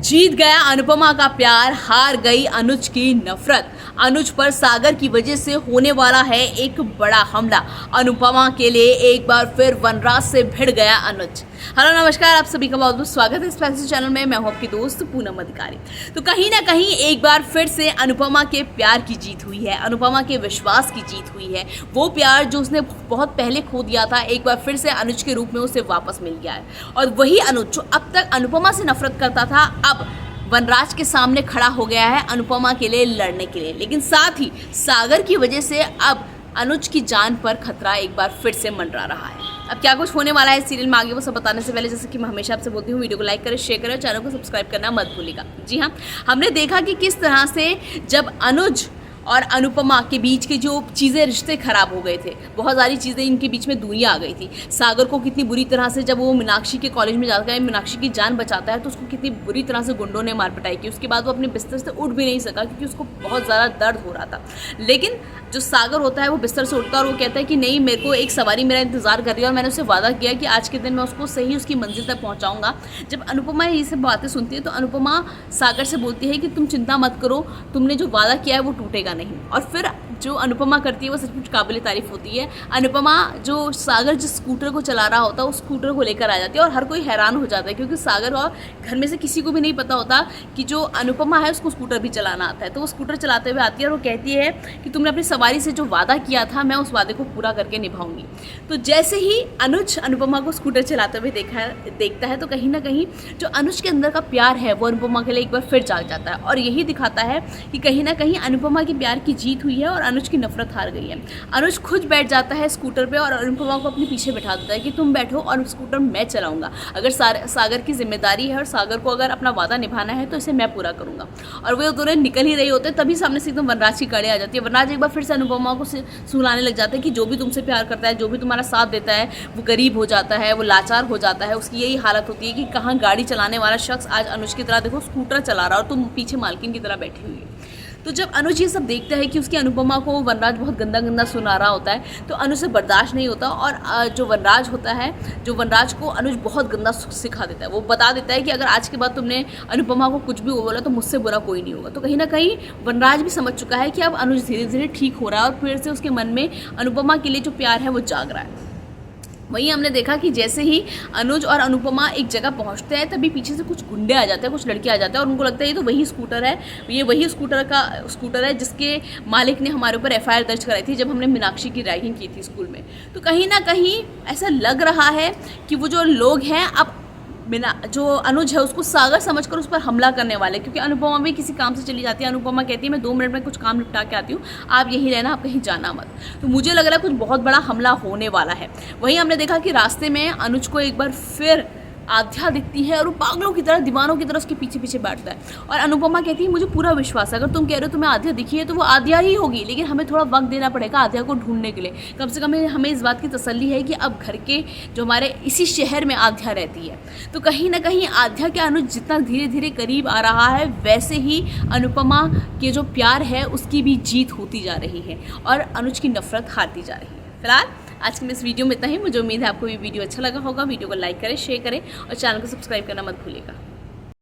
जीत गया अनुपमा का प्यार, हार गई अनुज की नफरत। अनुज पर सागर की वजह से होने वाला है एक बड़ा हमला। अनुपमा के लिए एक बार फिर वनराज से भिड़ गया अनुज। हेलो नमस्कार, आप सभी का बहुत बहुत स्वागत है इस फैंसी चैनल में। मैं हूं आपकी दोस्त पूनम अधिकारी। तो कहीं ना कहीं एक बार फिर से अनुपमा के प्यार की जीत हुई है, अनुपमा के विश्वास की जीत हुई है। वो प्यार जो उसने बहुत पहले खो दिया था, एक बार फिर से अनुज के रूप में उसे वापस मिल गया है। और वही अनुज जो अब तक अनुपमा से नफरत करता था, अब वनराज के सामने खड़ा हो गया है अनुपमा के लिए लड़ने के लिए। लेकिन साथ ही सागर की वजह से अब अनुज की जान पर खतरा एक बार फिर से मंडरा रहा है। अब क्या कुछ होने वाला है इस सीरियल में आगे, वो सब बताने से पहले जैसे कि मैं हमेशा आपसे बोलती हूँ, वीडियो को लाइक करें, शेयर करें और चैनल को सब्सक्राइब करना मत भूलिएगा। जी हाँ, हमने देखा कि किस तरह से जब अनुज और अनुपमा के बीच के जो चीज़ें, रिश्ते खराब हो गए थे, बहुत सारी चीज़ें इनके बीच में दूरियां आ गई थी। सागर को कितनी बुरी तरह से, जब वो मीनाक्षी के कॉलेज में जाता है, मीनाक्षी की जान बचाता है, तो उसको कितनी बुरी तरह से गुंडों ने मार पिटाई की। उसके बाद वो अपने बिस्तर से उठ भी नहीं सका क्योंकि उसको बहुत ज़्यादा दर्द हो रहा था। लेकिन जो सागर होता है वो बिस्तर से उठता है और वो कहता है कि नहीं, मेरे को एक सवारी मेरा इंतजार कर रही है और मैंने उससे वादा किया कि आज के दिन मैं उसको सही उसकी मंजिल तक पहुंचाऊंगा। जब अनुपमा ये सब बातें सुनती है तो अनुपमा सागर से बोलती है कि तुम चिंता मत करो, तुमने जो वादा किया है वो टूटेगा नहीं। और फिर जो अनुपमा करती है वो सचमुच काबिल तारीफ होती है। अनुपमा जो सागर जिस स्कूटर को चला रहा होता है उस स्कूटर को लेकर आ जाती है और हर कोई हैरान हो जाता है क्योंकि सागर और घर में से किसी को भी नहीं पता होता कि जो अनुपमा है उसको स्कूटर भी चलाना आता है। तो वो स्कूटर चलाते हुए आती है और वो कहती है कि तुमने अपनी सवारी से जो वादा किया था, मैं उस वादे को पूरा करके निभाऊंगी। तो जैसे ही अनुज अनुपमा को स्कूटर चलाते हुए देखता है तो कहीं ना कहीं जो अनुज के अंदर का प्यार है वो अनुपमा के लिए एक बार फिर जाग जाता है और यही दिखाता है कि कहीं ना कहीं अनुपमा के प्यार की जीत हुई है और अनुज की नफरत हार गई है। अनुज खुद बैठ जाता है स्कूटर पे और अनुपमा को अपने पीछे बैठा देता है कि तुम बैठो और स्कूटर मैं चलाऊंगा। अगर सागर की जिम्मेदारी है और सागर को अगर अपना वादा निभाना है तो इसे मैं पूरा करूंगा। और वो दोनों निकल ही रहे होते तभी सामने से एकदम वनराज की गाड़ी आ जाती है। वनराज एक बार फिर से अनुपमा को सुनाने लग जाता है कि जो भी तुमसे प्यार करता है, जो भी तुम्हारा साथ देता है, वो गरीब हो जाता है, वो लाचार हो जाता है। उसकी यही हालत होती है कि कहाँ गाड़ी चलाने वाला शख्स आज अनुज की तरह देखो स्कूटर चला रहा और तुम पीछे मालकिन की तरह बैठी हुई है। तो जब अनुज ये सब देखता है कि उसकी अनुपमा को वनराज बहुत गंदा गंदा सुना रहा होता है तो अनुज से बर्दाश्त नहीं होता और जो वनराज होता है, जो वनराज को अनुज बहुत गंदा सिखा देता है। वो बता देता है कि अगर आज के बाद तुमने अनुपमा को कुछ भी बोला तो मुझसे बुरा कोई नहीं होगा। तो कहीं ना कहीं वनराज भी समझ चुका है कि अब अनुज धीरे धीरे ठीक हो रहा है और फिर से उसके मन में अनुपमा के लिए जो प्यार है वो जाग रहा है। वहीं हमने देखा कि जैसे ही अनुज और अनुपमा एक जगह पहुंचते हैं तभी पीछे से कुछ गुंडे आ जाते हैं, कुछ लड़के आ जाते हैं और उनको लगता है ये तो वही स्कूटर है, ये वही स्कूटर है जिसके मालिक ने हमारे ऊपर FIR दर्ज कराई थी जब हमने मीनाक्षी की रैगिंग की थी स्कूल में। तो कहीं ना कहीं ऐसा लग रहा है कि वो जो लोग हैं अब जो अनुज है उसको सागर समझकर उस पर हमला करने वाले, क्योंकि अनुपमा भी किसी काम से चली जाती है। अनुपमा कहती है मैं 2 मिनट में कुछ काम निपटा के आती हूँ, आप यहीं रहना, आप कहीं जाना मत। तो मुझे लग रहा है कुछ बहुत बड़ा हमला होने वाला है। वहीं हमने देखा कि रास्ते में अनुज को एक बार फिर आध्या दिखती है और वो पागलों की तरह, दीवानों की तरह उसके पीछे पीछे बैठता है। और अनुपमा कहती है मुझे पूरा विश्वास है, अगर तुम कह रहे हो तुम्हें आध्या दिखी है तो वो आध्या ही होगी, लेकिन हमें थोड़ा वक्त देना पड़ेगा आध्या को ढूंढने के लिए। कम से कम हमें इस बात की तसल्ली है कि अब घर के जो हमारे इसी शहर में आध्या रहती है। तो कहीं ना कहीं आध्या के अनुज जितना धीरे धीरे करीब आ रहा है वैसे ही अनुपमा के जो प्यार है उसकी भी जीत होती जा रही है और अनुज की नफरत हारती जा रही है। फिलहाल आज की इस वीडियो में इतना ही। मुझे उम्मीद है आपको ये वीडियो अच्छा लगा होगा। वीडियो को लाइक करें, शेयर करें और चैनल को सब्सक्राइब करना मत भूलिएगा।